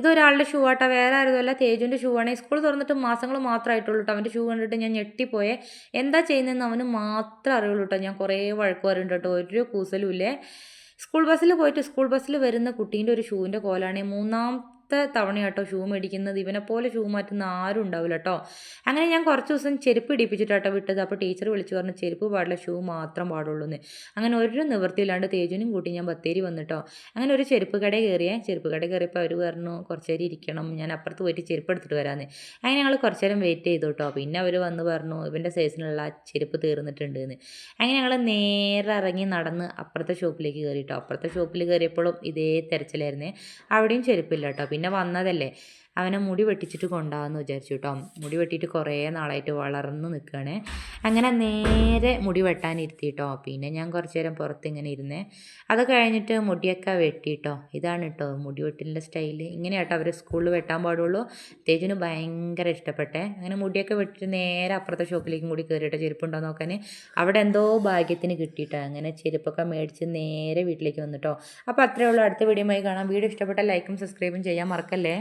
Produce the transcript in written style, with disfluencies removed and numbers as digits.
ഇതൊരാളുടെ shoe ആട്ടോ, വേറെ ആരുമല്ല, തേജുവിൻ്റെ ഷൂ ആണ്. സ്കൂൾ തുറന്നിട്ട് മാസങ്ങൾ മാത്രമായിട്ടുള്ളൂ കേട്ടോ. അവൻ്റെ ഷൂ കണ്ടിട്ട് ഞാൻ ഞെട്ടിപ്പോയേ. എന്താ ചെയ്യുന്നതെന്ന് അവന് മാത്രമേ അറിയുള്ളൂ കേട്ടോ. ഞാൻ കുറേ വഴക്ക് പറയുന്നുണ്ട് കേട്ടോ, ഒരു കൂസലും ഇല്ലേ. സ്കൂൾ ബസ്സിൽ പോയിട്ട് സ്കൂൾ ബസ്സിൽ വരുന്ന കുട്ടീൻ്റെ ഒരു ഷൂവിൻ്റെ കോലാണ്. മൂന്നാമത്തെ തവണയാട്ടോ ഷൂ മേടിക്കുന്നത്. ഇവനെപ്പോലെ ഷൂ മാറ്റുന്ന ആരും ഉണ്ടാവില്ല കേട്ടോ. അങ്ങനെ ഞാൻ കുറച്ച് ദിവസം ചെരുപ്പ് ഇടിപ്പിച്ചിട്ടാട്ടോ വിട്ടത്. അപ്പോൾ ടീച്ചർ വിളിച്ചു പറഞ്ഞു ചെരുപ്പ് പാടില്ല, ഷൂ മാത്രം പാടുള്ളൂ എന്ന്. അങ്ങനെ ഒരു നിവൃത്തിയില്ലാണ്ട് തേജുനും കൂട്ടി ഞാൻ ബത്തേരി വന്നിട്ടോ. അങ്ങനെ ഒരു ചെരുപ്പ് കടയിൽ കയറിയേ. ചെരുപ്പ് കടയിൽ കയറിയപ്പോൾ അവർ പറഞ്ഞു കുറച്ച് നേരം ഇരിക്കണം, ഞാൻ അപ്പുറത്ത് പോയിട്ട് ചെരുപ്പ് എടുത്തിട്ട് വരാമെന്ന്. അങ്ങനെ ഞങ്ങൾ കുറച്ച് നേരം വെയിറ്റ് ചെയ്തു കേട്ടോ. പിന്നെ അവർ വന്ന് പറഞ്ഞു ഇവൻ്റെ സൈസിനുള്ള ചെരുപ്പ് തീർന്നിട്ടുണ്ട് എന്ന്. അങ്ങനെ ഞങ്ങൾ നേരെ ഇറങ്ങി നടന്ന് അപ്പുറത്തെ ഷോപ്പിലേക്ക് കയറി കേട്ടോ. അപ്പുറത്തെ ഷോപ്പിൽ കയറിയപ്പോഴും ഇതേ തിരച്ചിലായിരുന്നേ. അവിടെയും ചെരുപ്പില്ല കേട്ടോ. പിന്നെ വന്നതല്ലേ, അവനെ മുടി വെട്ടിച്ചിട്ട് കൊണ്ടുപോകാമെന്ന് വിചാരിച്ചു കേട്ടോ. മുടി വെട്ടിയിട്ട് കുറേ നാളായിട്ട് വളർന്ന് നിൽക്കുകയാണ്. അങ്ങനെ നേരെ മുടി വെട്ടാനിരുത്തി കേട്ടോ. പിന്നെ ഞാൻ കുറച്ച് നേരം പുറത്ത് ഇങ്ങനെ ഇരുന്നേ. അത് കഴിഞ്ഞിട്ട് മുടിയൊക്കെ വെട്ടിയിട്ടോ. ഇതാണ് കേട്ടോ മുടി വെട്ടിൻ്റെ സ്റ്റൈല്. ഇങ്ങനെ കേട്ടോ അവർ സ്കൂളിൽ വെട്ടാൻ പാടുള്ളൂ. തേജിന് ഭയങ്കര ഇഷ്ടപ്പെട്ടെ. അങ്ങനെ മുടിയൊക്കെ വെട്ടിയിട്ട് നേരെ അപ്പുറത്തെ ഷോപ്പിലേക്കും കൂടി കയറിയിട്ടോ ചെരുപ്പുണ്ടോ നോക്കാൻ. അവിടെ എന്തോ ഭാഗ്യത്തിന് കിട്ടിയിട്ടോ. അങ്ങനെ ചെരുപ്പൊക്കെ മേടിച്ച് നേരെ വീട്ടിലേക്ക് വന്നിട്ടോ. അപ്പോൾ അത്രയേ ഉള്ളൂ. അടുത്ത വീഡിയോയുമായി കാണാം. വീഡിയോ ഇഷ്ടപ്പെട്ടാൽ ലൈക്കും സബ്സ്ക്രൈബും ചെയ്യാൻ മറക്കല്ലേ.